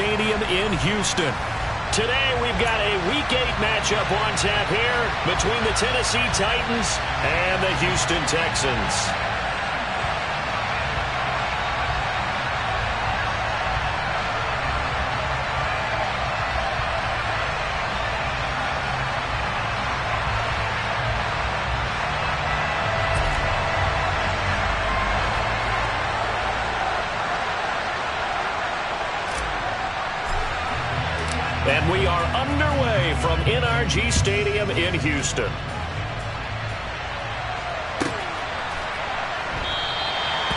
Stadium in Houston. Today we've got a Week 8 matchup on tap here between the Tennessee Titans and the Houston Texans. And we are underway from NRG Stadium in Houston.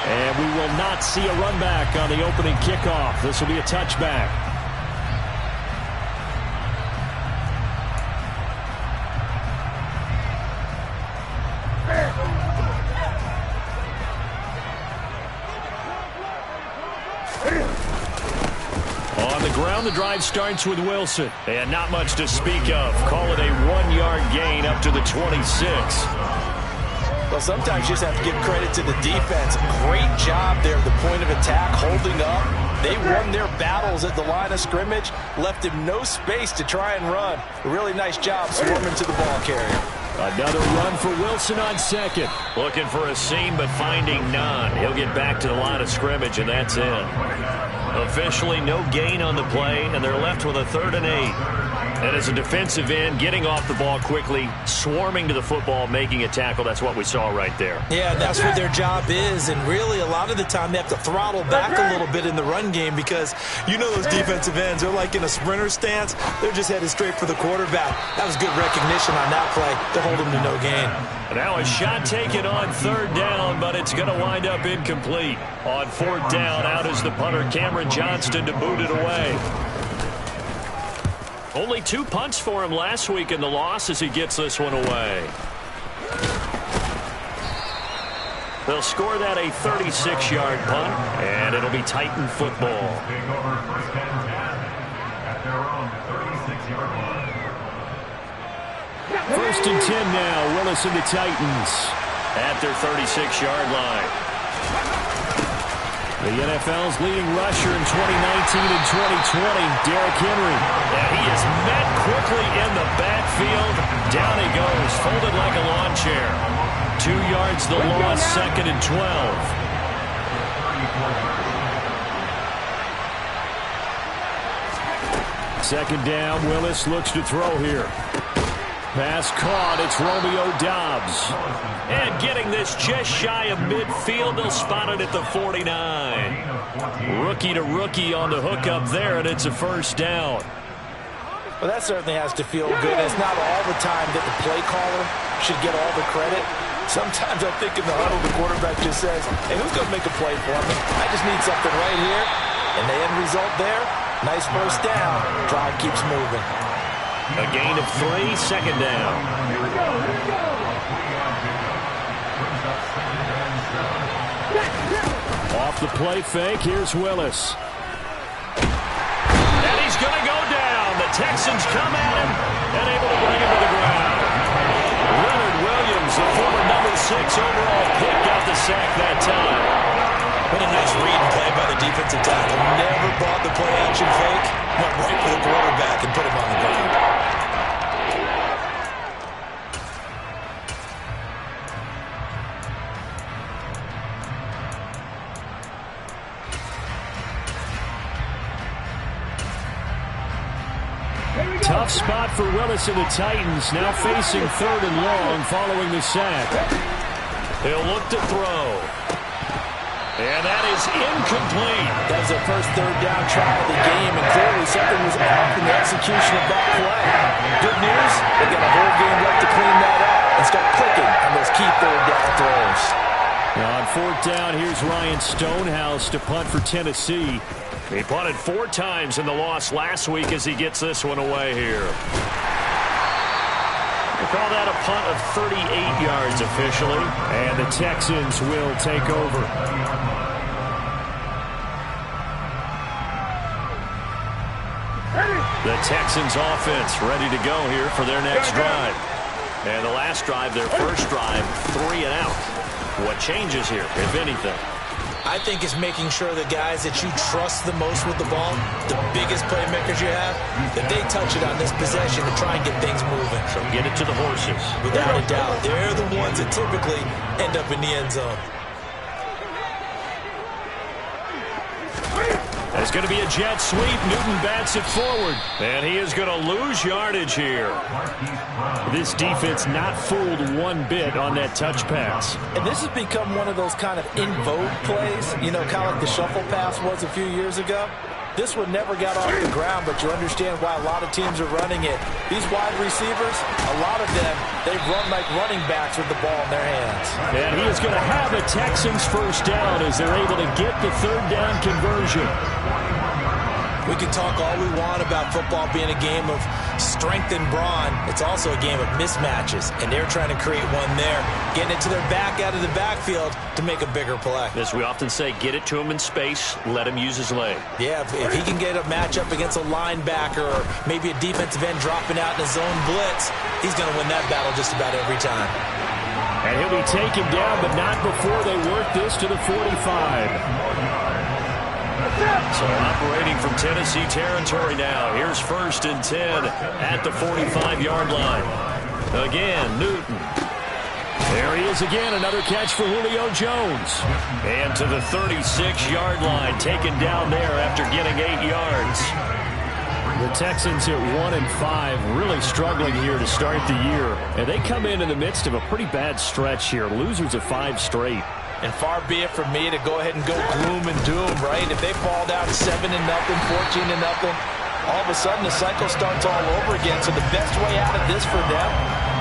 And we will not see a run back on the opening kickoff. This will be a touchback. The drive starts with Wilson. And not much to speak of. Call it a 1-yard gain up to the 26. Well, sometimes you just have to give credit to the defense. Great job there at the point of attack, holding up. They won their battles at the line of scrimmage, left him no space to try and run. A really nice job swarming to the ball carrier. Another run for Wilson on second. Looking for a seam, but finding none. He'll get back to the line of scrimmage, and that's it. Officially no gain on the play, and they're left with a 3rd and 8. And as a defensive end, getting off the ball quickly, swarming to the football, making a tackle, that's what we saw right there. Yeah, that's what their job is, and really a lot of the time they have to throttle back a little bit in the run game because you know those defensive ends, they're like in a sprinter stance. They're just headed straight for the quarterback. That was good recognition on that play to hold him to no gain. Now a shot taken on 3rd down, but it's going to wind up incomplete. On 4th down, out is the punter, Cameron Johnston, to boot it away. Only 2 punts for him last week in the loss as he gets this one away. They'll score that a 36-yard punt, and it'll be Titan football. First and 10 now, Willis and the Titans at their 36-yard line. The NFL's leading rusher in 2019 and 2020, Derrick Henry. And he is met quickly in the backfield. Down he goes, folded like a lawn chair. 2 yards the loss, 2nd and 12. Second down, Willis looks to throw here. Pass caught, it's Romeo Doubs. And getting this just shy of midfield, they'll spot it at the 49. Rookie to rookie on the hook up there, and it's a 1st down. Well, that certainly has to feel good. It's not all the time that the play caller should get all the credit. Sometimes I think in the huddle, the quarterback just says, hey, who's going to make a play for me? I just need something right here. And the end result there, nice 1st down. Drive keeps moving. A gain of 3, 2nd down. Off the play fake, here's Willis. And he's going to go down. The Texans come at him and able to bring him to the ground. Leonard Williams, the former number 6 overall pick, got the sack that time. What a nice read and play by the defensive tackle. Never brought the play action fake. Went right for the quarterback and put him on the ground. Tough spot for Willis and the Titans, now facing 3rd and long following the sack. He'll look to throw. And that is incomplete. That was their first 3rd down try of the game, and clearly something was off in the execution of that play. Good news, they got a whole game left to clean that up and start clicking on those key 3rd down throws. Now on 4th down, here's Ryan Stonehouse to punt for Tennessee. He punted 4 times in the loss last week as he gets this one away here. We'll call that a punt of 38 yards officially, and the Texans will take over. The Texans offense ready to go here for their next drive. And the last drive, their first drive, 3 and out. What changes here, if anything? I think it's making sure the guys that you trust the most with the ball, the biggest playmakers you have, that they touch it on this possession to try and get things moving. So get it to the horses. Without a doubt. They're the ones that typically end up in the end zone. It's going to be a jet sweep. Newton bats it forward. And he is going to lose yardage here. This defense not fooled one bit on that touch pass. And this has become one of those kind of in vogue plays, you know, kind of like the shuffle pass was a few years ago. This one never got off the ground, but you understand why a lot of teams are running it. These wide receivers, a lot of them, they run like running backs with the ball in their hands. And he is going to have a Texans first down as they're able to get the third down conversion. We can talk all we want about football being a game of strength and brawn. It's also a game of mismatches, and they're trying to create one there, getting it to their back out of the backfield to make a bigger play. As we often say, get it to him in space, let him use his leg. Yeah, if he can get a matchup against a linebacker or maybe a defensive end dropping out in a zone blitz, he's going to win that battle just about every time. And he'll be taken down, but not before they work this to the 45. So operating from Tennessee territory now. Here's 1st and 10 at the 45-yard line. Again, Newton. There he is again, another catch for Julio Jones. And to the 36-yard line, taken down there after getting 8 yards. The Texans at 1-5, really struggling here to start the year. And they come in the midst of a pretty bad stretch here. Losers of 5 straight. And far be it from me to go ahead and go gloom and doom, right? If they fall down 7-0, 14-0, all of a sudden the cycle starts all over again. So the best way out of this for them,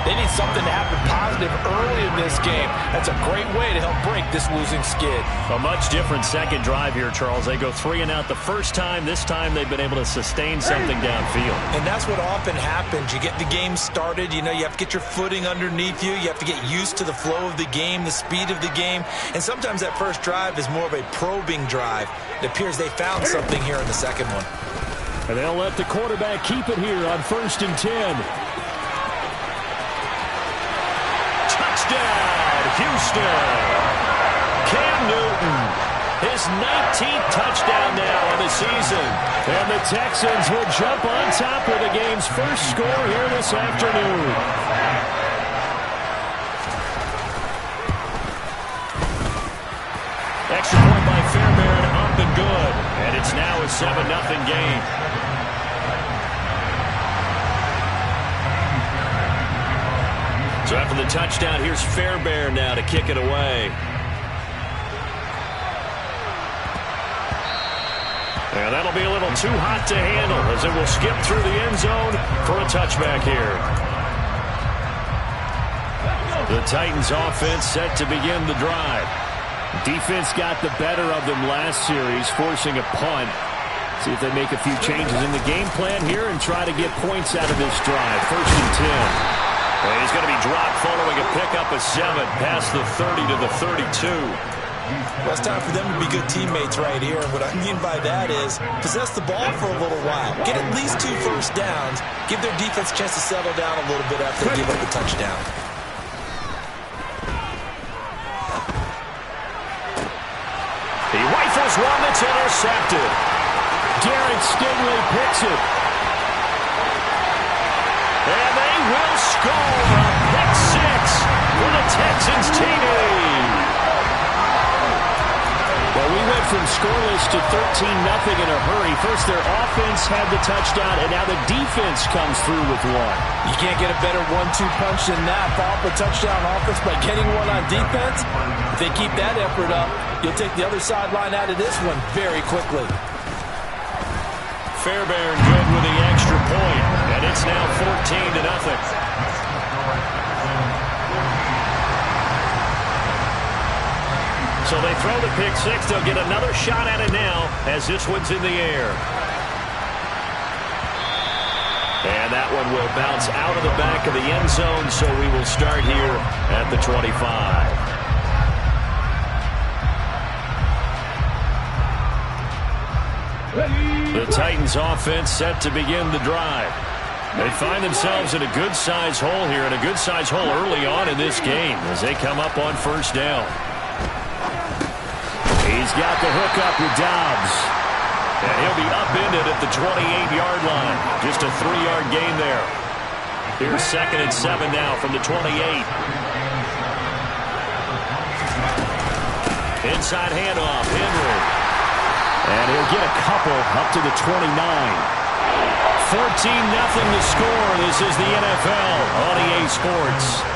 they need something to happen positive early in this game. That's a great way to help break this losing skid. A much different second drive here, Charles. They go 3 and out the first time. This time they've been able to sustain something downfield. And that's what often happens. You get the game started. You know, you have to get your footing underneath you. You have to get used to the flow of the game, the speed of the game. And sometimes that first drive is more of a probing drive. It appears they found something here in the second one. And they'll let the quarterback keep it here on 1st and 10. Touchdown, Houston. Cam Newton, his 19th touchdown now of the season. And the Texans will jump on top of the game's first score here this afternoon. Extra point by Fairbairn, up and good. And it's now a 7-0 game. So after the touchdown, here's Fairbairn now to kick it away. And that'll be a little too hot to handle as it will skip through the end zone for a touchback here. The Titans offense set to begin the drive. Defense got the better of them last series, forcing a punt. See if they make a few changes in the game plan here and try to get points out of this drive. 1st and 10. Well, he's going to be dropped following a pickup of 7 past the 30 to the 32. Well, it's time for them to be good teammates right here. And what I mean by that is possess the ball for a little while. Get at least 2 first downs. Give their defense a chance to settle down a little bit after they give up the touchdown. He rifles one that's intercepted. Darren Stingley picks it. And they will score a pick 6 for the Texans TD. Well, we went from scoreless to 13-0 in a hurry. First, their offense had the touchdown, and now the defense comes through with one. You can't get a better 1-2 punch than that. Follow up a touchdown offense by getting one on defense. If they keep that effort up, you'll take the other sideline out of this one very quickly. Fairbairn good with the extra point, and it's now 14-0. So they throw the pick 6. They'll get another shot at it now as this one's in the air. And that one will bounce out of the back of the end zone, so we will start here at the 25. The Titans offense set to begin the drive. They find themselves in a good-sized hole here, and a good-sized hole early on in this game as they come up on 1st down. He He's got the hook up with Dobbs. And he'll be upended at the 28-yard line. Just a 3-yard gain there. Here's 2nd and 7 now from the 28. Inside handoff, Henry. And he'll get a couple up to the 29. 14-0 to score. This is the NFL on EA Sports.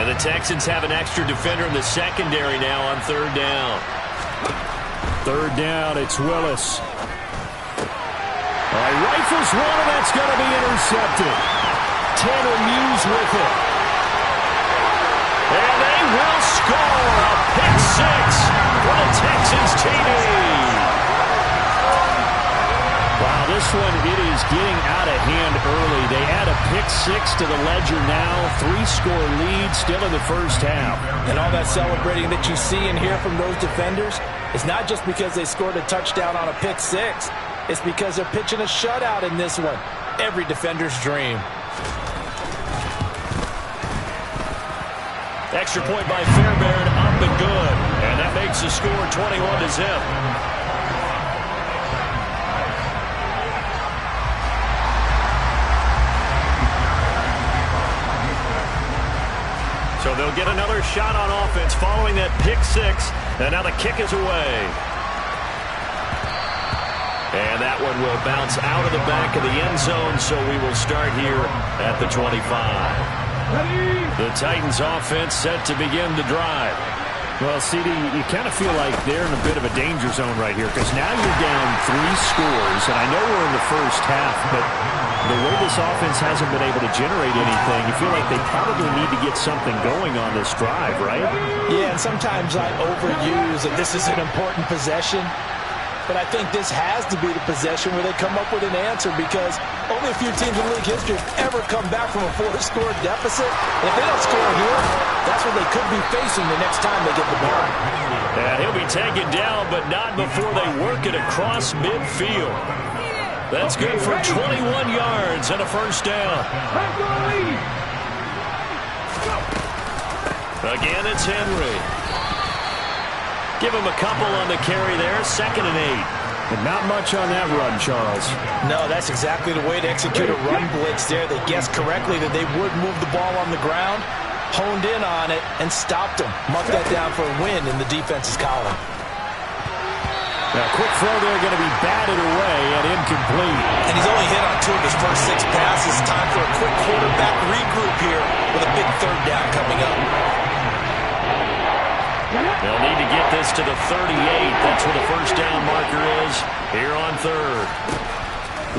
And the Texans have an extra defender in the secondary now on 3rd down. 3rd down, it's Willis. Rifles one, and that's going to be intercepted. Tanner Muse with it. And they will score a pick 6 for the Texans TD. Wow, this one, it is getting out of hand early. They add a pick 6 to the ledger now. 3-score lead still in the first half. And all that celebrating that you see and hear from those defenders is not just because they scored a touchdown on a pick 6. It's because they're pitching a shutout in this one. Every defender's dream. Extra point by Fairbairn, up and good. And that makes the score 21-0. So they'll get another shot on offense following that pick 6. And now the kick is away. And that one will bounce out of the back of the end zone, so we will start here at the 25. The Titans offense set to begin the drive. Well, CD, you kind of feel like they're in a bit of a danger zone right here because now you're down 3 scores, and I know we're in the first half, but the way this offense hasn't been able to generate anything, you feel like they probably need to get something going on this drive, right? Yeah, and sometimes I overuse that this is an important possession. But I think this has to be the possession where they come up with an answer because only a few teams in league history have ever come back from a 4-score deficit. And if they don't score here, that's what they could be facing the next time they get the ball. And he'll be taken down, but not before they work it across midfield. That's good for 21 yards and a first down. Again, it's Henry. Give him a couple on the carry there. 2nd and 8. And not much on that run, Charles. No, that's exactly the way to execute a run blitz there. They guessed correctly that they would move the ball on the ground, honed in on it, and stopped them. Mark that down for a win in the defense's column. Now, quick throw there, going to be batted away and incomplete. And he's only hit on 2 of his first 6 passes. Time for a quick quarterback regroup here with a big 3rd down coming up. They'll need to get this to the 38. That's where the first down marker is here on 3rd.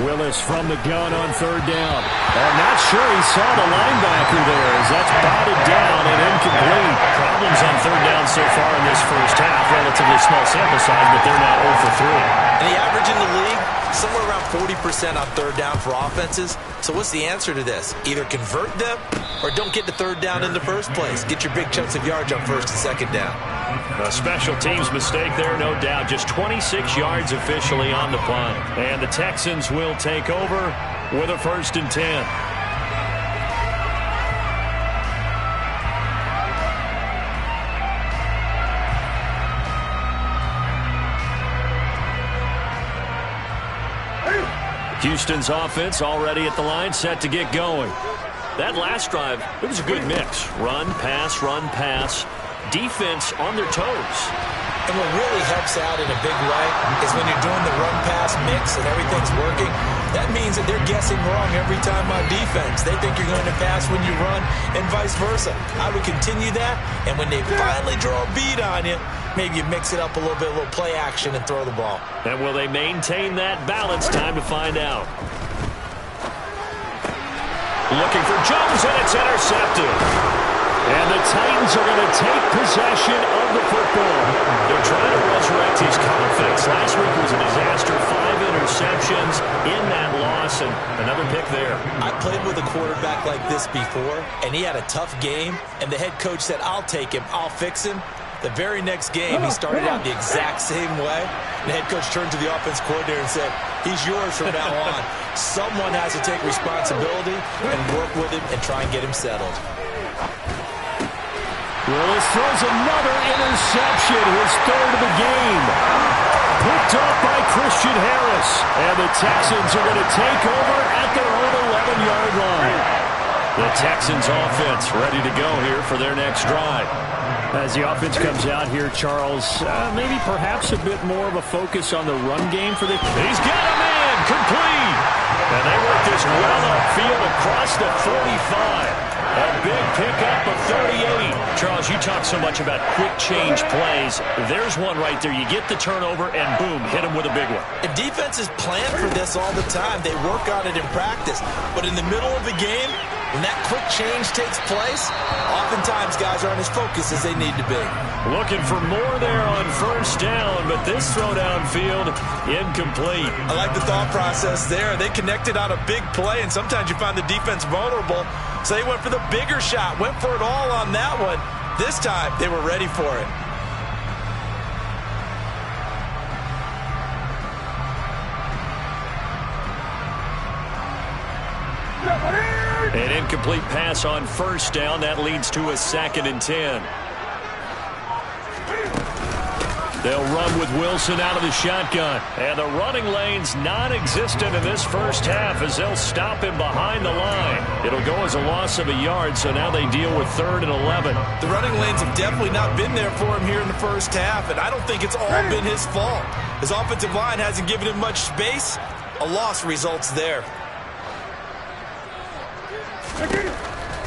Willis from the gun on 3rd down. I'm not sure he saw the linebacker there as that's batted down and incomplete. Problems on 3rd down so far in this first half. Relatively small sample size, but they're now 0 for 3. And the average in the league, somewhere around 40% on 3rd down for offenses. So what's the answer to this? Either convert them or don't get the 3rd down in the first place. Get your big chunks of yards on 1st and 2nd down. A special teams mistake there, no doubt. Just 26 yards officially on the punt. And the Texans will take over with a 1st and 10. Houston's offense already at the line, set to get going. That last drive, it was a good mix. Run, pass. Defense on their toes. And what really helps out in a big way is when you're doing the run-pass mix and everything's working, that means that they're guessing wrong every time on defense. They think you're going to pass when you run and vice versa. I would continue that, and when they finally draw a beat on you, maybe you mix it up a little bit, a little play action, and throw the ball. And will they maintain that balance? Time to find out. Looking for Jones, and it's intercepted. And the Titans are going to take possession of the football. They're trying to resurrect his confidence. Last week was a disaster. 5 interceptions in that loss, and another pick there. I played with a quarterback like this before, and he had a tough game, and the head coach said, I'll take him, I'll fix him. The very next game, he started out the exact same way. The head coach turned to the offense coordinator and said, he's yours from now on. Someone has to take responsibility and work with him and try and get him settled. Willis throws another interception, his third of the game. Picked off by Christian Harris. And the Texans are going to take over at their own 11-yard line. The Texans offense ready to go here for their next drive. As the offense comes out here, Charles, maybe perhaps a bit more of a focus on the run game for the... He's got a man, complete! And they work this well upfield across the 45. A big pickup of 38. Charles, you talk so much about quick change plays. There's one right there. You get the turnover, and boom, hit him with a big one. And defenses plan for this all the time. They work on it in practice. But in the middle of the game, when that quick change takes place, oftentimes guys aren't as focused as they need to be. Looking for more there on first down, but this throw downfield, incomplete. I like the thought process there. They connected on a big play, and sometimes you find the defense vulnerable. So they went for the bigger shot, went for it all on that one. This time, they were ready for it. An incomplete pass on first down. That leads to a 2nd and 10. They'll run with Wilson out of the shotgun. And the running lane's non-existent in this first half as they'll stop him behind the line. It'll go as a loss of a yard, so now they deal with 3rd and 11. The running lanes have definitely not been there for him here in the first half, and I don't think it's all been his fault. His offensive line hasn't given him much space. A loss results there.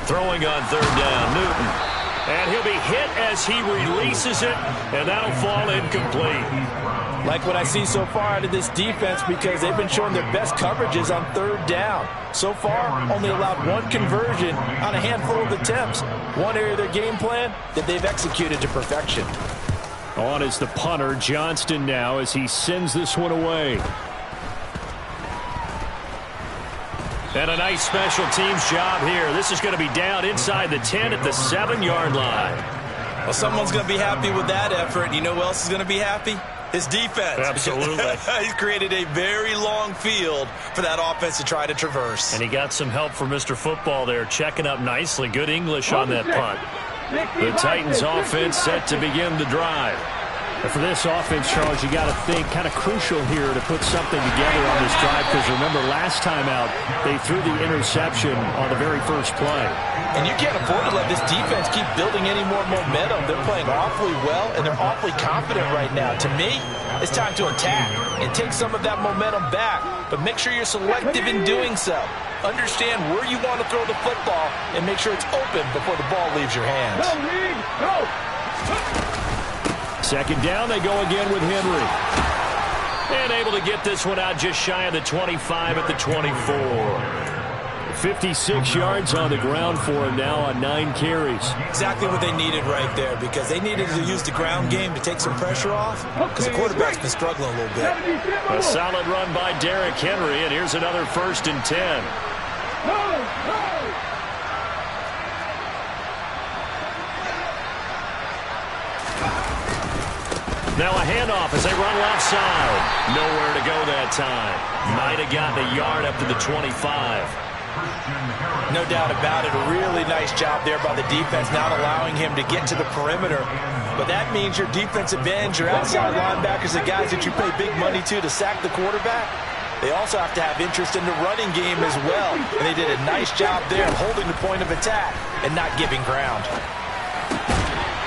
Throwing on 3rd down, Newton. And he'll be hit as he releases it, and that'll fall incomplete. Like what I see so far out of this defense, because they've been showing their best coverages on 3rd down. So far, only allowed 1 conversion on a handful of attempts. One area of their game plan that they've executed to perfection. On is the punter, Johnston, now as he sends this one away. And a nice special teams job here. This is going to be down inside the 10 at the 7-yard line. Well, someone's going to be happy with that effort. You know who else is going to be happy? His defense. Absolutely. He's created a very long field for that offense to try to traverse. And he got some help from Mr. Football there, checking up nicely. Good English on that punt. The Titans offense set to begin the drive. And for this offense, Charles, you got to think kind of crucial here to put something together on this drive, because remember last time out they threw the interception on the very first play. And you can't afford to let this defense keep building any more momentum. They're playing awfully well, and they're awfully confident right now. To me, it's time to attack and take some of that momentum back, but make sure you're selective in doing so. Understand where you want to throw the football and make sure it's open before the ball leaves your hands. Second down, they go again with Henry. And able to get this one out just shy of the 25 at the 24. 56 yards on the ground for him now on 9 carries. Exactly what they needed right there, because they needed to use the ground game to take some pressure off, because the quarterback's been struggling a little bit. A solid run by Derrick Henry, and here's another 1st and 10. Now a handoff as they run left side. Nowhere to go that time. Might have gotten a yard up to the 25. No doubt about it. A really nice job there by the defense, not allowing him to get to the perimeter. But that means your defensive ends, your outside linebackers, the guys that you pay big money to sack the quarterback, they also have to have interest in the running game as well. And they did a nice job there holding the point of attack and not giving ground.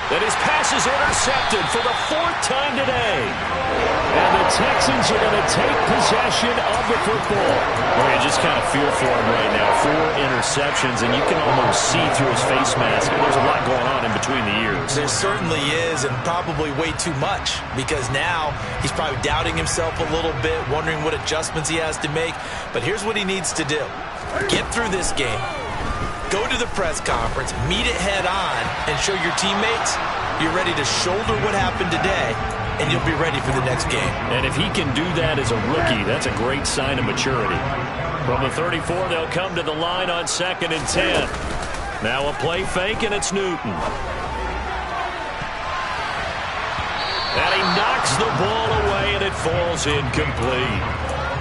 And his pass is intercepted for the 4th time today. And the Texans are going to take possession of the football. Well, you just kind of feel for him right now. 4 interceptions, and you can almost see through his face mask. There's a lot going on in between the ears. There certainly is, and probably way too much, because now he's probably doubting himself a little bit, wondering what adjustments he has to make. But here's what he needs to do. Get through this game. Go to the press conference, meet it head on, and show your teammates you're ready to shoulder what happened today, and you'll be ready for the next game. And if he can do that as a rookie, that's a great sign of maturity. From the 34, they'll come to the line on 2nd and 10. Now a play fake, and it's Newton. And he knocks the ball away, and it falls incomplete.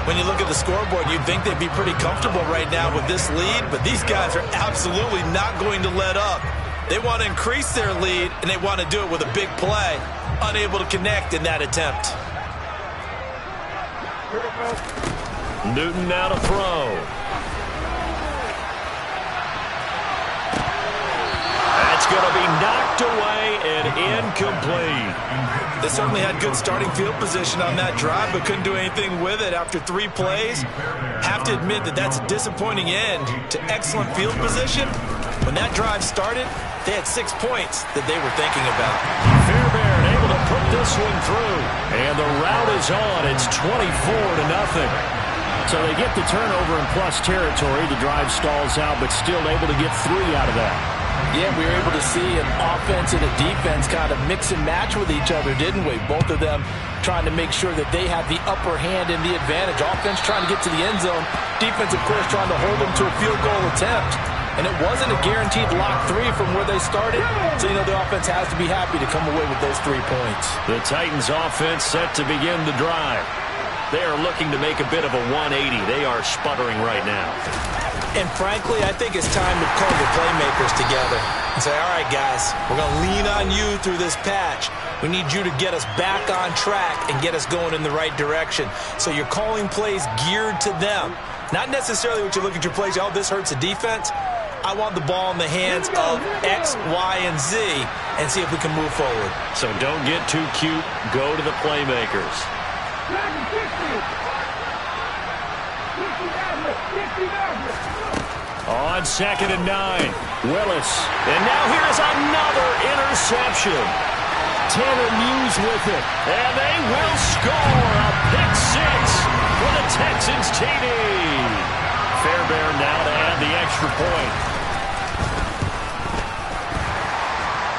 When you look at the scoreboard, you'd think they'd be pretty comfortable right now with this lead, but these guys are absolutely not going to let up. They want to increase their lead, and they want to do it with a big play. Unable to connect in that attempt. Newton now to throw. That's going to be knocked away and incomplete. They certainly had good starting field position on that drive, but couldn't do anything with it after 3 plays. Have to admit that that's a disappointing end to excellent field position. When that drive started, they had 6 points that they were thinking about. Fairbairn able to put this one through. And the route is on. It's 24-0. So they get the turnover in plus territory. The drive stalls out, but still able to get 3 out of that. Yeah, we were able to see an offense and a defense kind of mix and match with each other, didn't we? Both of them trying to make sure that they have the upper hand and the advantage. Offense trying to get to the end zone. Defense, of course, trying to hold them to a field goal attempt. And it wasn't a guaranteed lock 3 from where they started. So, the offense has to be happy to come away with those 3 points. The Titans offense set to begin the drive. They are looking to make a bit of a 180. They are sputtering right now. And frankly, I think it's time to call your playmakers together and say, all right, guys, we're going to lean on you through this patch. We need you to get us back on track and get us going in the right direction. So you're calling plays geared to them. Not necessarily what you look at your plays, oh, this hurts the defense. I want the ball in the hands of X, Y, and Z and see if we can move forward. So don't get too cute. Go to the playmakers. On 2nd and 9, Willis. And now here's another interception. Tanner Muse with it. And they will score a pick 6 for the Texans TD. Fairbairn now to add the extra point.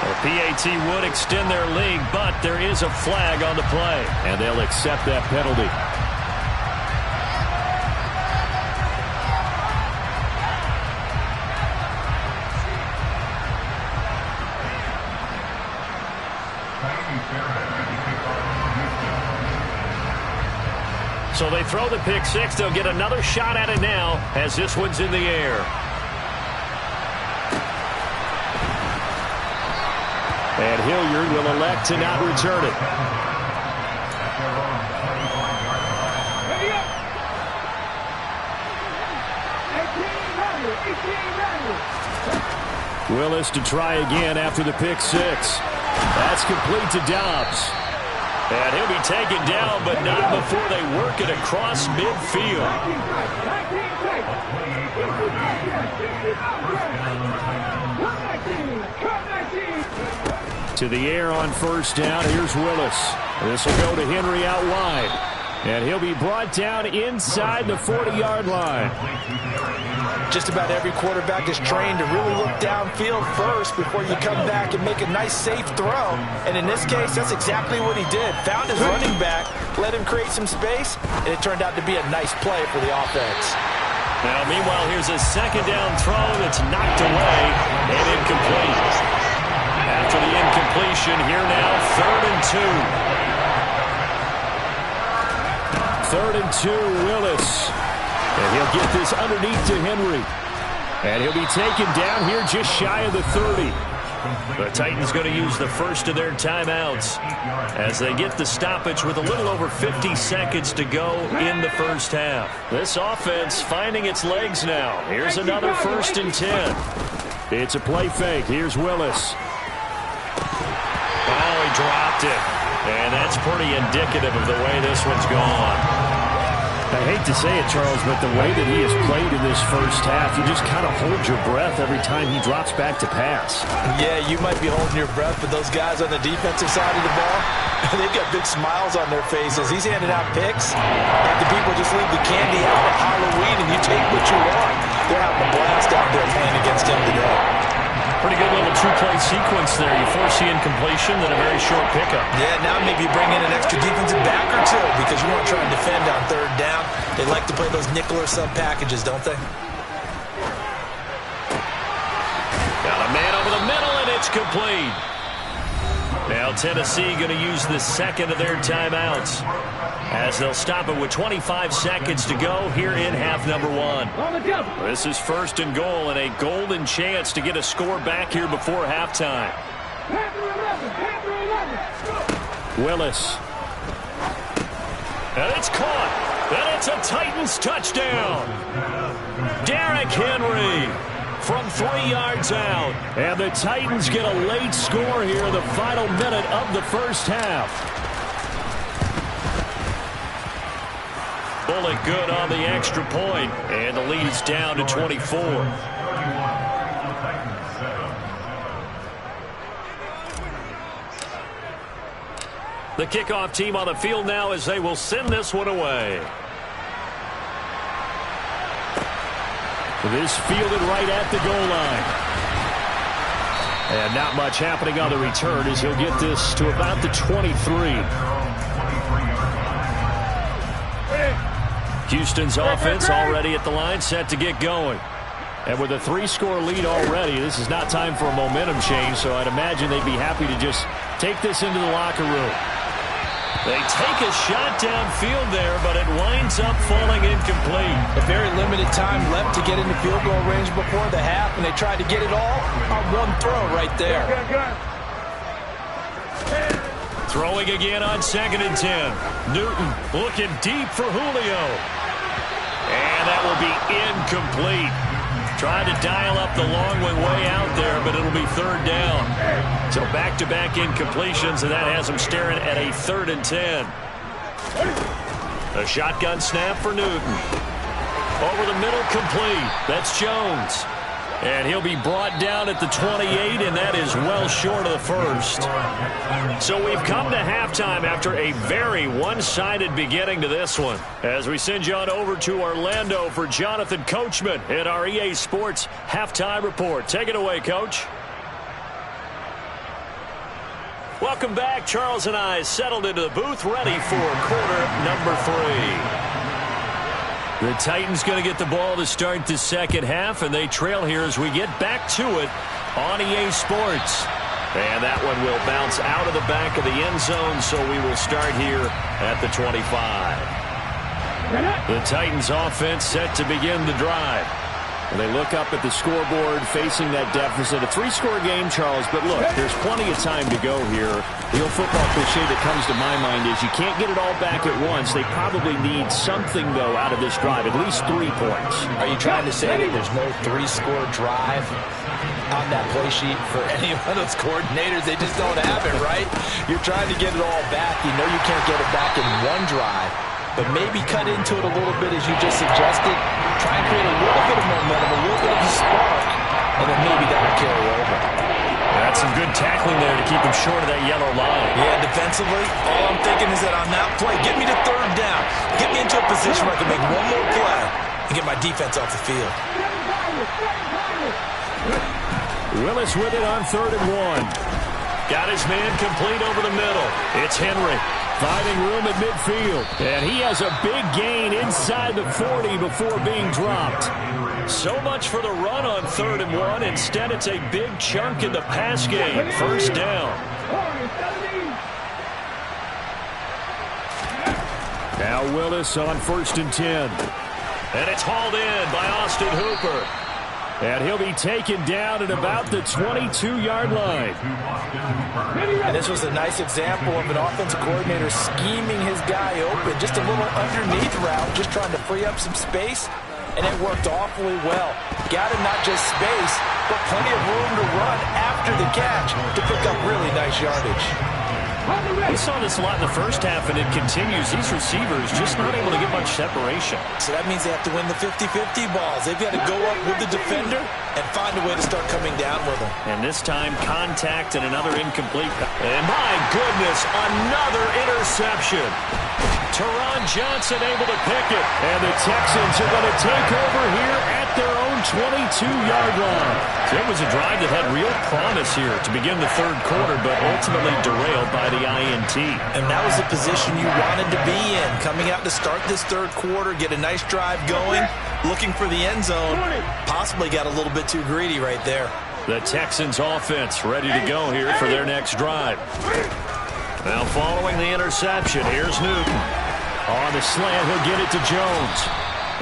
The PAT would extend their lead, but there is a flag on the play. And they'll accept that penalty. So they throw the pick 6. They'll get another shot at it now as this one's in the air. And Hilliard will elect to not return it. Willis to try again after the pick 6. That's complete to Dobbs. And he'll be taken down, but not before they work it across midfield. To the air on 1st down. Here's Willis. This will go to Henry out wide. And he'll be brought down inside the 40-yard line. Just about every quarterback is trained to really look downfield first before you come back and make a nice, safe throw. And in this case, that's exactly what he did. Found his running back, let him create some space, and it turned out to be a nice play for the offense. Now, meanwhile, here's a 2nd down throw that's knocked away and incomplete. After the incompletion, here now, 3rd and 2. 3rd and 2, Willis. And he'll get this underneath to Henry. And he'll be taken down here just shy of the 30. The Titans going to use the first of their timeouts as they get the stoppage with a little over 50 seconds to go in the first half. This offense finding its legs now. Here's another 1st and 10. It's a play fake. Here's Willis. Oh, he dropped it. And that's pretty indicative of the way this one's gone. I hate to say it, Charles, but the way that he has played in this first half, you just kind of hold your breath every time he drops back to pass. Yeah, you might be holding your breath, but those guys on the defensive side of the ball, they've got big smiles on their faces. He's handing out picks, and the people just leave the candy out at Halloween, and you take what you want. They're having a blast out there playing against him today. Pretty good little 2-play sequence there. You force the incompletion, then a very short pickup. Yeah, now maybe you bring in an extra defensive back or 2 because you want to try and defend on 3rd down. They like to play those nickel or sub packages, don't they? Got a man over the middle, and it's complete. Now Tennessee going to use the second of their timeouts as they'll stop it with 25 seconds to go here in half number one. This is first and goal and a golden chance to get a score back here before halftime. Willis. And it's caught. And it's a Titans touchdown. Derrick Henry from 3 yards out. And the Titans get a late score here in the final minute of the first half. Bullock good on the extra point, and the lead is down to 24. The kickoff team on the field now as they will send this one away. This fielded right at the goal line. And not much happening on the return as he'll get this to about the 23. Houston's offense already at the line, set to get going. And with a 3-score lead already, this is not time for a momentum change, so I'd imagine they'd be happy to just take this into the locker room. They take a shot downfield there, but it winds up falling incomplete. A very limited time left to get into field goal range before the half, and they tried to get it all on one throw right there. Throwing again on 2nd and 10. Newton looking deep for Julio. And that will be incomplete. Trying to dial up the long one way out there, but it'll be 3rd down. So back-to-back incompletions, and that has him staring at a 3rd and 10. A shotgun snap for Newton. Over the middle, complete. That's Jones. And he'll be brought down at the 28, and that is well short of the first. So we've come to halftime after a very one-sided beginning to this one. As we send you on over to Orlando for Jonathan Coachman in our EA Sports Halftime Report. Take it away, Coach. Welcome back. Charles and I settled into the booth, ready for quarter number 3. The Titans going to get the ball to start the second half, and they trail here as we get back to it on EA Sports. And that one will bounce out of the back of the end zone, so we will start here at the 25. The Titans offense set to begin the drive. And they look up at the scoreboard facing that deficit. A 3-score game, Charles, but look, there's plenty of time to go here. The old football cliche that comes to my mind is you can't get it all back at once. They probably need something, though, out of this drive, at least 3 points. Are you trying to say that there's no 3-score drive on that play sheet for any of those coordinators? They just don't have it, right? You're trying to get it all back. You know you can't get it back in one drive. But maybe cut into it a little bit, as you just suggested. Try and create a little bit of momentum, a little bit of a spark, and then maybe that will carry over. That's some good tackling there to keep him short of that yellow line. Yeah, defensively, all I'm thinking is that on that play, get me to 3rd down. Get me into a position where I can make one more play and get my defense off the field. Willis with it on 3rd and 1. Got his man complete over the middle. It's Henry. Finding room at midfield. And he has a big gain inside the 40 before being dropped. So much for the run on 3rd and 1. Instead, it's a big chunk in the pass game. 1st down. Now Willis on 1st and 10. And it's hauled in by Austin Hooper. And he'll be taken down at about the 22-yard line. And this was a nice example of an offensive coordinator scheming his guy open. Just a little underneath route, just trying to free up some space, and it worked awfully well. Got him not just space, but plenty of room to run after the catch to pick up really nice yardage. We saw this a lot in the first half, and it continues. These receivers just not able to get much separation. So that means they have to win the 50-50 balls. They've got to go up with the defender and find a way to start coming down with them. And this time, contact and another incomplete. And my goodness, another interception. Teron Johnson able to pick it. And the Texans are going to take over here at their own 22-yard line. It was a drive that had real promise here to begin the 3rd quarter, but ultimately derailed by the INT. And that was the position you wanted to be in. Coming out to start this 3rd quarter, get a nice drive going, looking for the end zone. Possibly got a little bit too greedy right there. The Texans offense ready to go here for their next drive. Now following the interception, here's Newton. On the slant, he'll get it to Jones.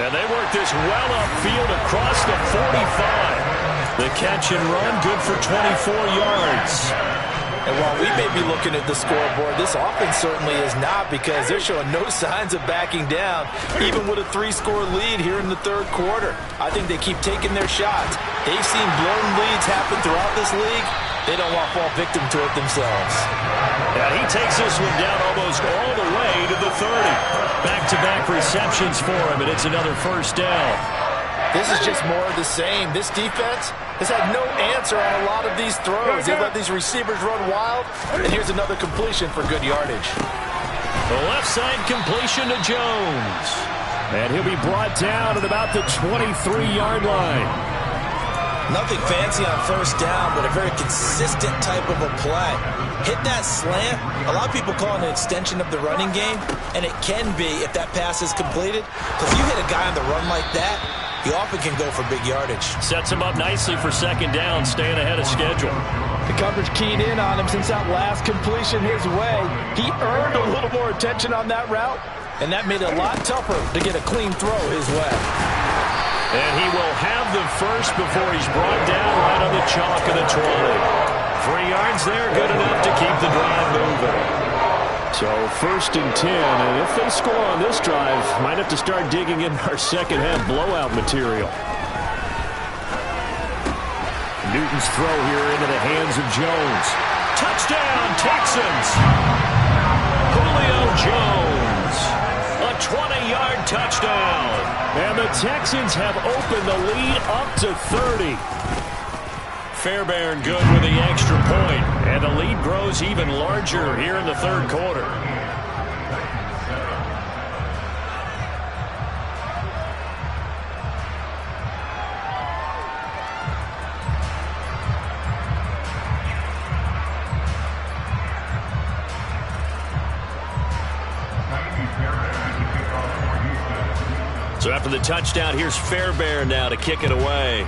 And they work this well upfield across the 45. The catch and run, good for 24 yards. And while we may be looking at the scoreboard, this offense certainly is not, because they're showing no signs of backing down, even with a 3-score lead here in the third quarter. I think they keep taking their shots. They've seen blown leads happen throughout this league. They don't want to fall victim to it themselves. And he takes this one down almost all the way to the 30. Back-to-back receptions for him, and it's another first down. This is just more of the same. This defense has had no answer on a lot of these throws. They let these receivers run wild, and here's another completion for good yardage. The left side completion to Jones. And he'll be brought down at about the 23-yard line. Nothing fancy on first down, but a very consistent type of a play. Hit that slant. A lot of people call it an extension of the running game, and it can be if that pass is completed. Because you hit a guy on the run like that, he often can go for big yardage. Sets him up nicely for second down, staying ahead of schedule. The coverage keyed in on him since that last completion his way. He earned a little more attention on that route, and that made it a lot tougher to get a clean throw his way. And he will have the first before he's brought down right on the chalk of the 20. 3 yards there, good enough to keep the drive moving. So 1st and 10, and if they score on this drive, might have to start digging in our second half blowout material. Newton's throw here into the hands of Jones. Touchdown, Texans! Julio Jones, a 20-yard touchdown. And the Texans have opened the lead up to 30. Fairbairn good with the extra point, and the lead grows even larger here in the third quarter. So after the touchdown, here's Fairbairn now to kick it away.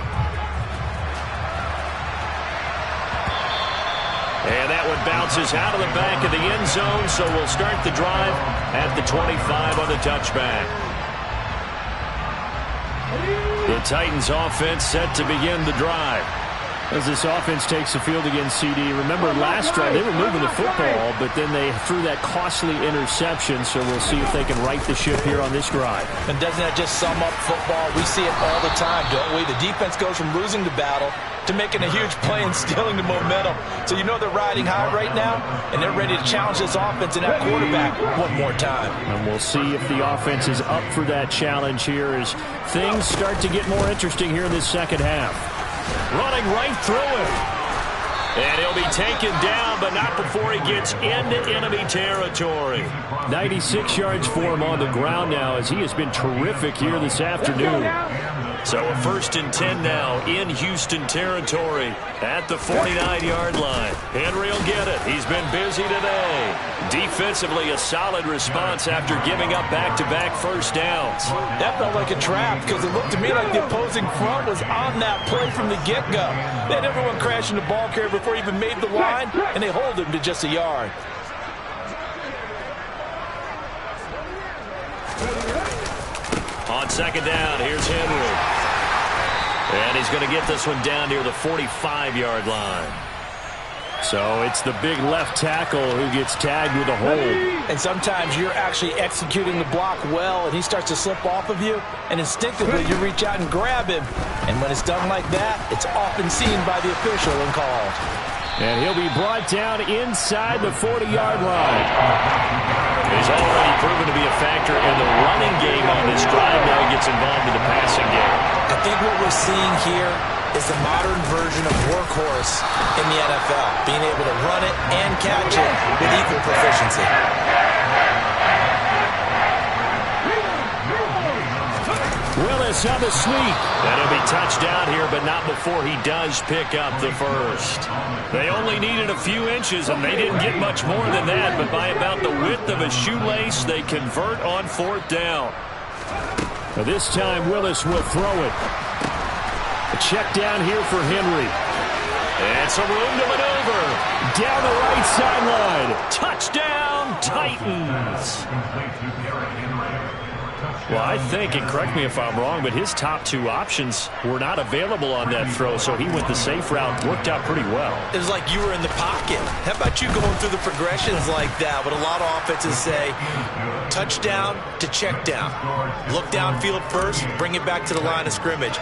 And that one bounces out of the back of the end zone, so we'll start the drive at the 25 on the touchback. The Titans offense set to begin the drive. As this offense takes the field against CD, remember last drive they were moving the football, but then they threw that costly interception, so we'll see if they can right the ship here on this drive. And doesn't that just sum up football? We see it all the time, don't we? The defense goes from losing the battle to making a huge play and stealing the momentum. So you know they're riding high right now, and they're ready to challenge this offense and that quarterback one more time. And we'll see if the offense is up for that challenge here as things start to get more interesting here in this second half. Running right through him. And he'll be taken down, but not before he gets into enemy territory. 96 yards for him on the ground now, as he has been terrific here this afternoon. So a 1st and 10 now in Houston territory at the 49-yard line. Henry will get it. He's been busy today. Defensively, a solid response after giving up back-to-back first downs. That felt like a trap because it looked to me like the opposing front was on that play from the get-go. They had everyone crashing the ball carrier before he even made the line, and they hold him to just a yard. On second down, here's Henry. And he's going to get this one down near the 45-yard line. So it's the big left tackle who gets tagged with a hold. And sometimes you're actually executing the block well, and he starts to slip off of you, and instinctively you reach out and grab him. And when it's done like that, it's often seen by the official and called. And he'll be brought down inside the 40-yard line. He's already proven to be a factor in the running game on this drive. Now he gets involved in the passing game. I think what we're seeing here is the modern version of workhorse in the NFL, being able to run it and catch it with equal proficiency. Willis on the sneak. And he'll be touched down here, but not before he does pick up the first. They only needed a few inches, and they didn't get much more than that, but by about the width of a shoelace, they convert on 4th down. Now this time, Willis will throw it. A check down here for Henry. And some room to maneuver. Down the right sideline. Touchdown, Titans. Well, I think, and correct me if I'm wrong, but his top two options were not available on that throw, so he went the safe route. Worked out pretty well. It was like you were in the pocket. How about you going through the progressions like that? What a lot of offenses say, touchdown to check down. Look downfield first, bring it back to the line of scrimmage.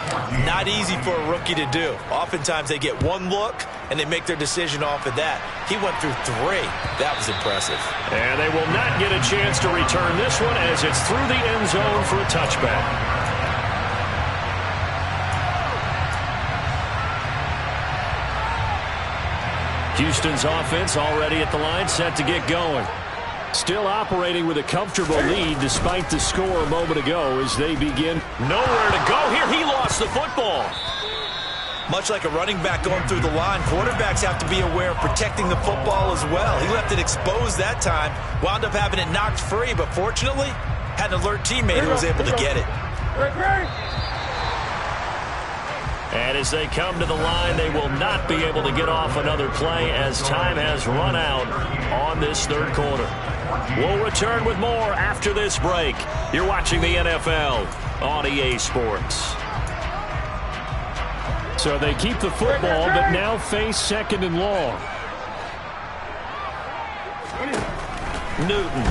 Not easy for a rookie to do. Oftentimes they get one look, and they make their decision off of that. He went through three. That was impressive. And they will not get a chance to return this one as it's through the end zone for a touchback. Houston's offense already at the line, set to get going. Still operating with a comfortable lead despite the score a moment ago as they begin. Nowhere to go here. He lost the football. Much like a running back going through the line, quarterbacks have to be aware of protecting the football as well. He left it exposed that time, wound up having it knocked free, but fortunately, had an alert teammate who was able to get it. And as they come to the line, they will not be able to get off another play as time has run out on this third quarter. We'll return with more after this break. You're watching the NFL on EA Sports. So they keep the football, but now face second and long. Newton.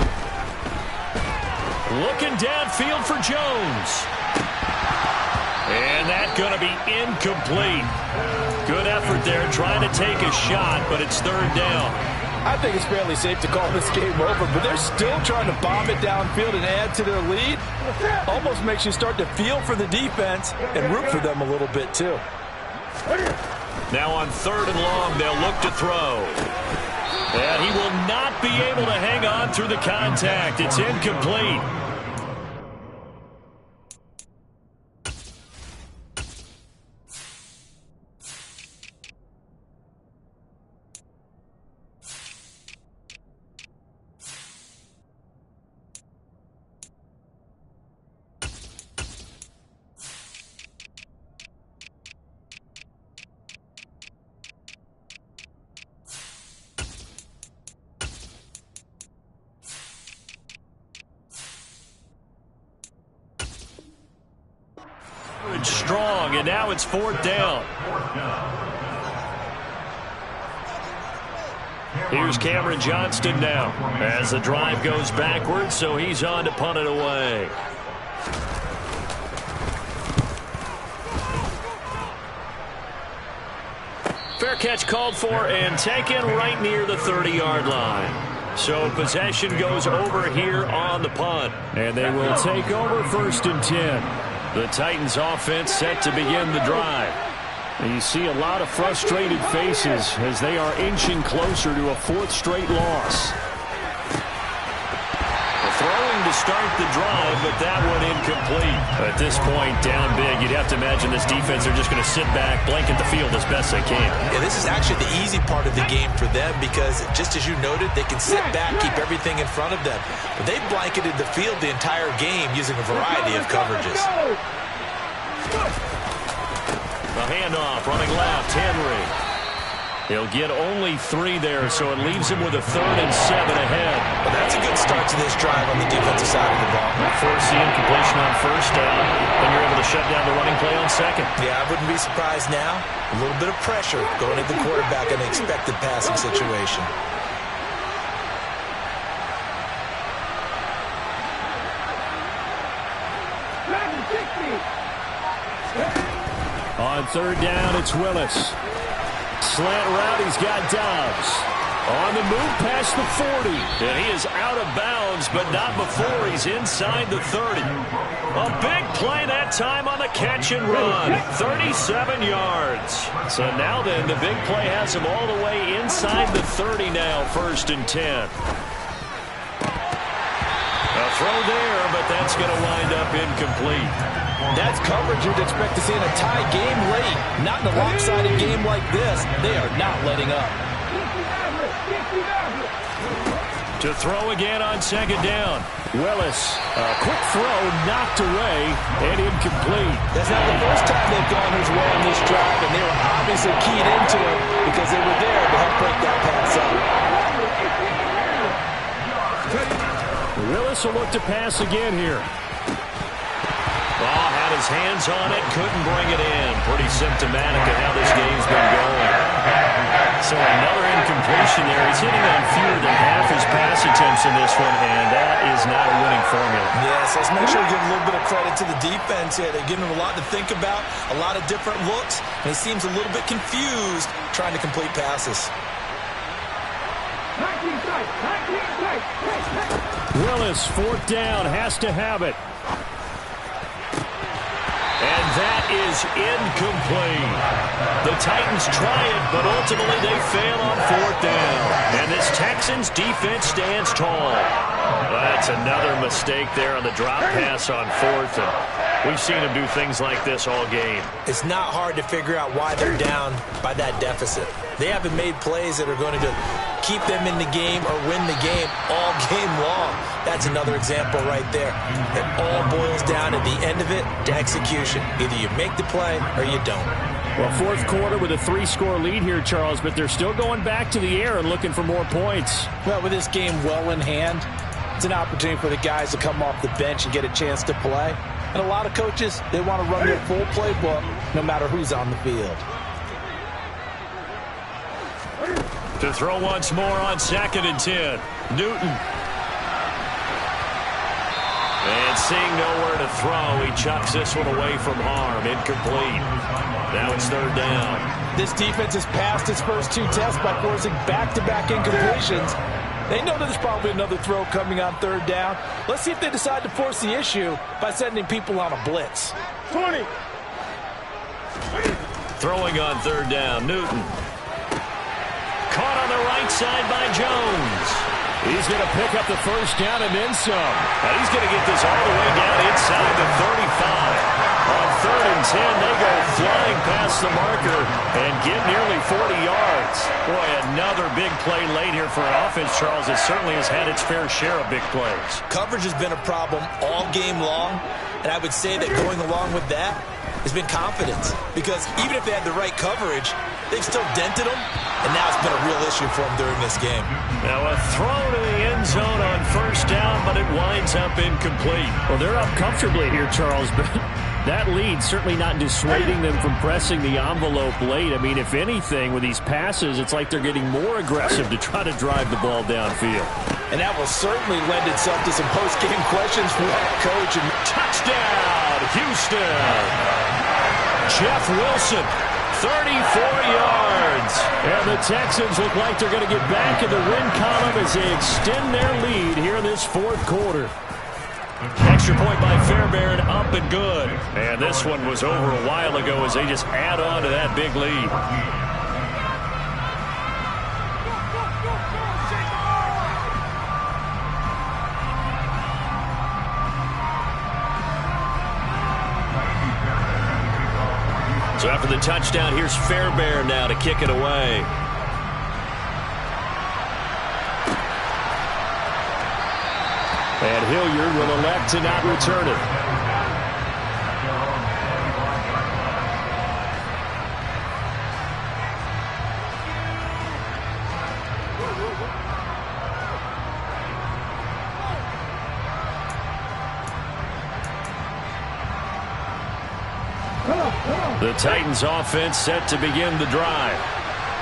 Looking downfield for Jones. And that's going to be incomplete. Good effort there trying to take a shot, but it's third down. I think it's fairly safe to call this game over, but they're still trying to bomb it downfield and add to their lead. Almost makes you start to feel for the defense and root for them a little bit too. Now on third and long, they'll look to throw. And he will not be able to hang on through the contact. It's incomplete. Strong, and now it's fourth down. Here's Cameron Johnston now as the drive goes backwards, so he's on to punt it away. Fair catch called for and taken right near the 30-yard line. So possession goes over here on the punt. And they will take over first and 10. The Titans offense set to begin the drive. And you see a lot of frustrated faces as they are inching closer to a fourth straight loss. Throwing to start the drive, but that one incomplete. At this point, down big, you'd have to imagine this defense are just going to sit back, blanket the field as best they can. Yeah, this is actually the easy part of the game for them because, just as you noted, they can sit back, keep everything in front of them. But they've blanketed the field the entire game using a variety of coverages. The handoff, running left, Henry. He'll get only 3 there, so it leaves him with a 3rd and 7 ahead. Well, that's a good start to this drive on the defensive side of the ball. Force the incompletion on first down, then you're able to shut down the running play on second. Yeah, I wouldn't be surprised now. A little bit of pressure going at the quarterback in an expected passing situation. On third down, it's Willis. Slant route, he's got Dobbs. On the move past the 40. And he is out of bounds, but not before he's inside the 30. A big play that time on the catch and run. 37 yards. So now then, the big play has him all the way inside the 30 now, first and 10. A throw there, but that's going to wind up incomplete. That's coverage you'd expect to see in a tie game late. Not in a lopsided game like this. They are not letting up. To throw again on second down. Willis, a quick throw, knocked away, and incomplete. That's not the first time they've gone his way on this drive, and they were obviously keyed into it because they were there to help break that pass up. Willis will look to pass again here. Ball had his hands on it, couldn't bring it in. Pretty symptomatic of how this game's been going. So another incompletion there. He's hitting on fewer than half his pass attempts in this one, and that is not a winning formula. Yes, let's make sure we give a little bit of credit to the defense here. They're giving him a lot to think about, a lot of different looks, and he seems a little bit confused trying to complete passes. Willis, fourth down, has to have it. And that is incomplete. The Titans try it, but ultimately they fail on fourth down. And this Texans defense stands tall. That's another mistake there on the drop pass on fourth. And we've seen him do things like this all game. It's not hard to figure out why they're down by that deficit. They haven't made plays that are going to keep them in the game or win the game all game long. That's another example right there. It all boils down at the end of it to execution. Either you make the play or you don't. Well, fourth quarter with a 3-score lead here, Charles, but they're still going back to the air and looking for more points. Well, with this game well in hand, it's an opportunity for the guys to come off the bench and get a chance to play. And a lot of coaches, they want to run their full playbook no matter who's on the field. To throw once more on 2nd and 10. Newton. And seeing nowhere to throw, he chucks this one away from harm. Incomplete. Now it's 3rd down. This defense has passed its first 2 tests by forcing back-to-back incompletions. They know that there's probably another throw coming on 3rd down. Let's see if they decide to force the issue by sending people on a blitz. 20. Throwing on 3rd down, Newton. Caught on the right side by Jones. He's going to pick up the first down and then some. And he's going to get this all the way down inside the 35. On 3rd and 10, they go flying past the marker and get nearly 40 yards. Boy, another big play late here for an offense, Charles, that certainly has had its fair share of big plays. Coverage has been a problem all game long, and I would say that going along with that has been confidence. Because even if they had the right coverage, they've still dented them, and now it's been a real issue for them during this game. Now a throw to the end zone on 1st down, but it winds up incomplete. Well, they're up comfortably here, Charles, but that lead certainly not dissuading them from pressing the envelope late. I mean, if anything, with these passes, it's like they're getting more aggressive to try to drive the ball downfield. And that will certainly lend itself to some post-game questions for that coach. And touchdown, Houston! Jeff Wilson, 34 yards. And the Texans look like they're going to get back in the win column as they extend their lead here in this 4th quarter. Extra point by Fairbairn, up and good. And this one was over a while ago as they just add on to that big lead. So after the touchdown, here's Fairbairn now to kick it away. And Hilliard will elect to not return it. The Titans offense set to begin the drive.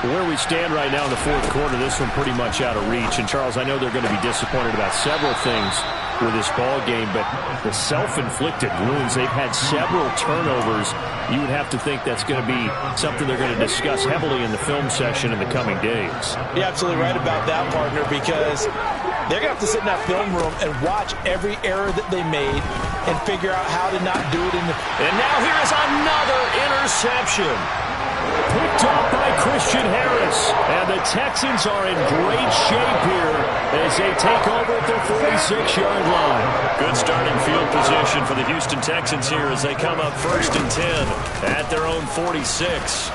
Where we stand right now in the 4th quarter, this one pretty much out of reach. And, Charles, I know they're going to be disappointed about several things with this ball game, but the self-inflicted wounds, they've had several turnovers. You would have to think that's going to be something they're going to discuss heavily in the film session in the coming days. You're absolutely right about that, partner, because they're going to have to sit in that film room and watch every error that they made and figure out how to not do it in the... And now here is another interception. Picked off by Christian Harris. And the Texans are in great shape here as they take over at their 46-yard line. Good starting field position for the Houston Texans here as they come up 1st and 10 at their own 46.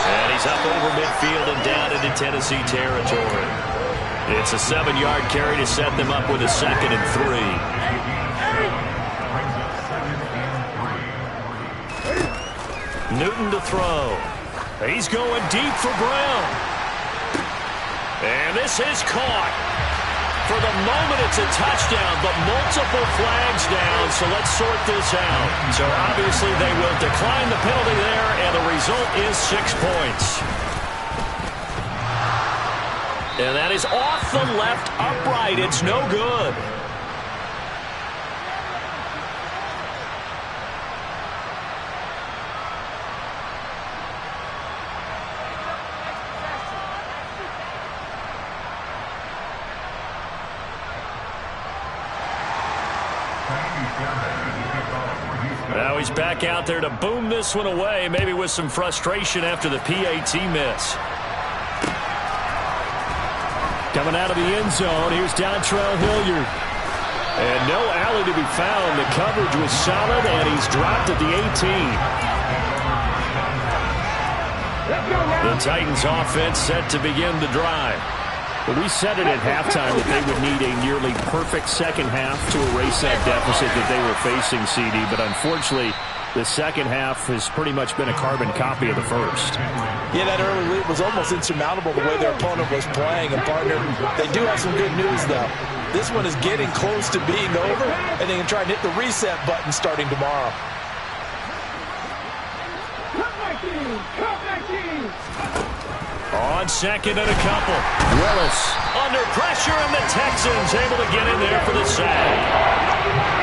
And he's up over midfield and down into Tennessee territory. It's a 7-yard carry to set them up with a 2nd and 3. Newton to throw. He's going deep for Brown. And this is caught. For the moment, it's a touchdown, but multiple flags down, so let's sort this out. So obviously they will decline the penalty there, and the result is 6 points. And that is off the left upright. It's no good. Now he's back out there to boom this one away, maybe with some frustration after the PAT miss. Coming out of the end zone, here's Dontrell Hilliard. And no alley to be found. The coverage was solid, and he's dropped at the 18. The Titans offense set to begin the drive. But we said it at halftime that they would need a nearly perfect second half to erase that deficit that they were facing, CD. But unfortunately, the second half has pretty much been a carbon copy of the first. Yeah, that early lead was almost insurmountable the way their opponent was playing. And, partner, they do have some good news, though. This one is getting close to being over, and they can try and hit the reset button starting tomorrow. On 2nd and a couple. Willis under pressure, and the Texans able to get in there for the sack.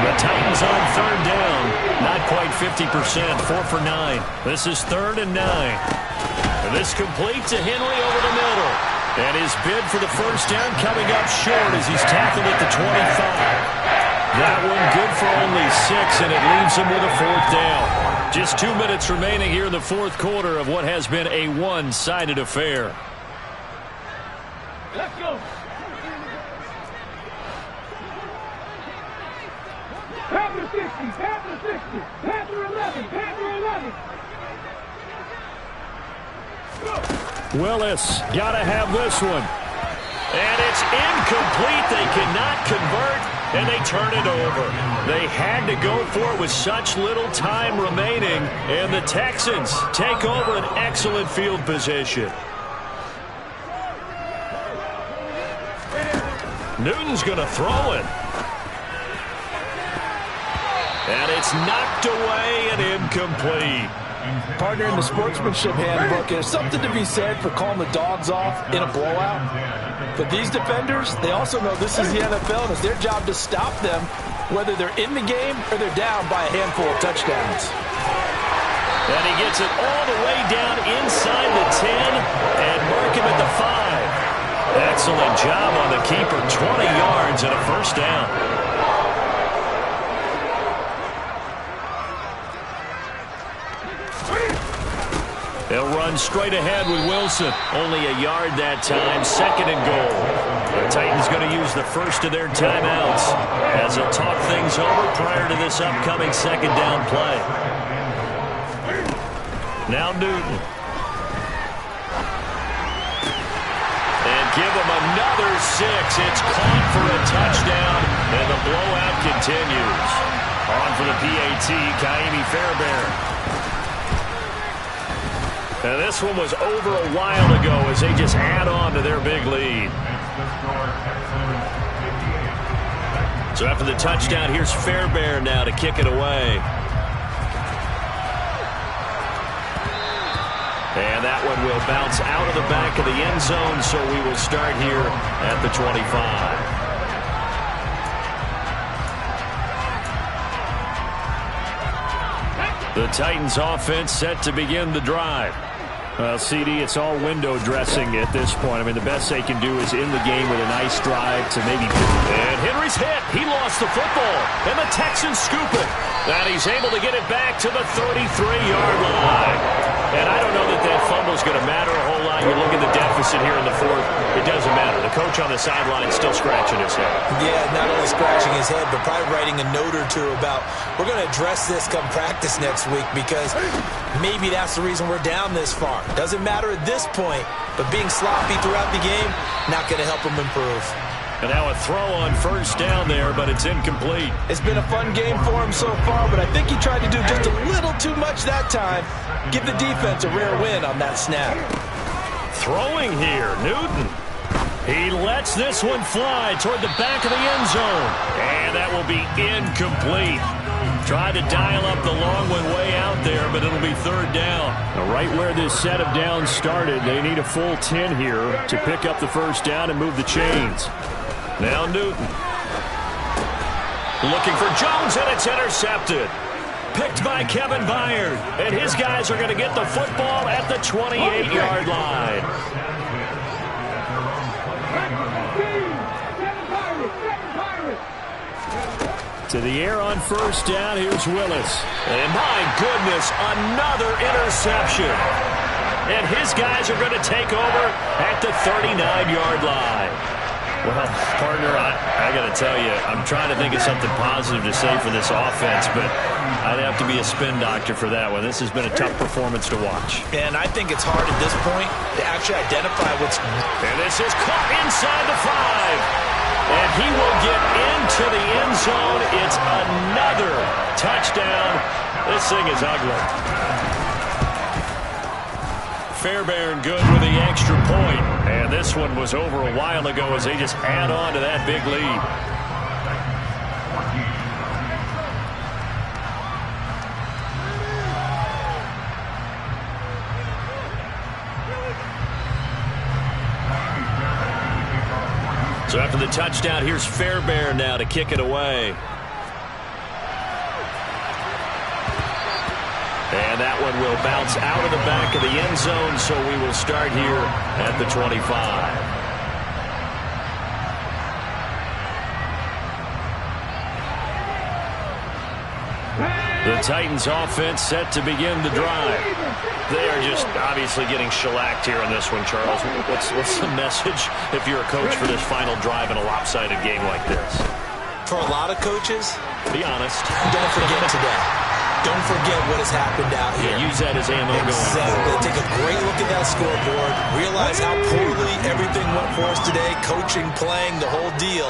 The Titans on 3rd down. Not quite 50%. 4 for 9. This is 3rd and 9. And this complete to Henry over the middle. And his bid for the first down coming up short as he's tackled at the 25. That one good for only 6, and it leaves him with a 4th down. Just 2 minutes remaining here in the 4th quarter of what has been a one-sided affair. Let's go. Panther 60, Panther 60, Panther 11, Panther 11. Willis, gotta have this one. And it's incomplete. They cannot convert, and they turn it over. They had to go for it with such little time remaining, and the Texans take over an excellent field position. Newton's going to throw it. And it's knocked away and incomplete. Partner, in the sportsmanship handbook, there's something to be said for calling the dogs off in a blowout. But these defenders, they also know this is the NFL, and it's their job to stop them, whether they're in the game or they're down by a handful of touchdowns. And he gets it all the way down inside the 10 and mark him at the 5. Excellent job on the keeper. 20 yards and a first down. They'll run straight ahead with Wilson. Only a yard that time. 2nd and goal. The Titans going to use the first of their timeouts as they'll talk things over prior to this upcoming 2nd down play. Now Newton. And give him another 6. It's caught for a touchdown, and the blowout continues. On for the PAT, Ka'imi Fairbairn. And this one was over a while ago as they just add on to their big lead. So after the touchdown, here's Fairbairn now to kick it away. And that one will bounce out of the back of the end zone, so we will start here at the 25. The Titans offense set to begin the drive. Well, CD, it's all window dressing at this point. I mean, the best they can do is in the game with a nice drive to maybe... And Henry's hit. He lost the football. And the Texans scoop it. And he's able to get it back to the 33-yard line. And I don't know that that fumble's going to matter a whole lot. You look at the deficit here in the 4th. It doesn't matter. The coach on the sideline is still scratching his head. Yeah, not only scratching his head, but probably writing a note or two about, we're going to address this come practice next week, because maybe that's the reason we're down this far. Doesn't matter at this point, but being sloppy throughout the game, not going to help him improve. And now a throw on first down there, but it's incomplete. It's been a fun game for him so far, but I think he tried to do just a little too much that time. Give the defense a rare win on that snap. Throwing here, Newton. He lets this one fly toward the back of the end zone. And that will be incomplete. Tried to dial up the long one way out there, but it'll be third down. Now, right where this set of downs started, they need a full 10 here to pick up the first down and move the chains. Now Newton. Looking for Jones, and it's intercepted. Picked by Kevin Byard. And his guys are going to get the football at the 28-yard line. To the air on first down, here's Willis. And my goodness, another interception. And his guys are going to take over at the 39-yard line. Well, partner, I got to tell you, I'm trying to think of something positive to say for this offense, but I'd have to be a spin doctor for that one. This has been a tough performance to watch. And I think it's hard at this point to actually identify what's... And this is caught inside the 5. And he will get into the end zone. It's another touchdown. This thing is ugly. Fairbairn good with the extra point. And this one was over a while ago as they just add on to that big lead. So after the touchdown, here's Fairbairn now to kick it away. And that one will bounce out of the back of the end zone, so we will start here at the 25. The Titans offense set to begin the drive. They are just obviously getting shellacked here in this one, Charles. What's the message if you're a coach for this final drive in a lopsided game like this? For a lot of coaches, be honest. Don't forget today. Don't forget what has happened out here. Yeah, use that as ammo going forward. Take a great look at that scoreboard. Realize how poorly everything went for us today. Coaching, playing, the whole deal.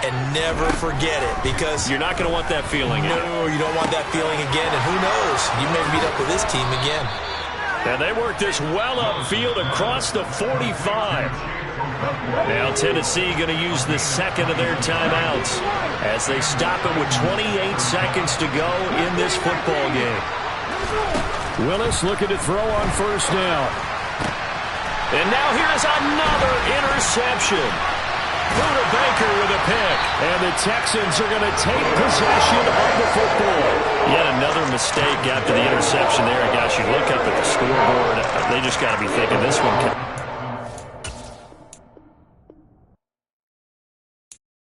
And never forget it, because you're not going to want that feeling. No, you don't want that feeling again. And who knows? You may meet up with this team again. And they work this well upfield across the 45. Now Tennessee going to use the second of their timeouts as they stop it with 28 seconds to go in this football game. Willis looking to throw on first down. And now here's another interception. Buda Baker with a pick. And the Texans are going to take possession of the football. Yet another mistake after the interception there. Guys, you look up at the scoreboard. They just got to be thinking this one.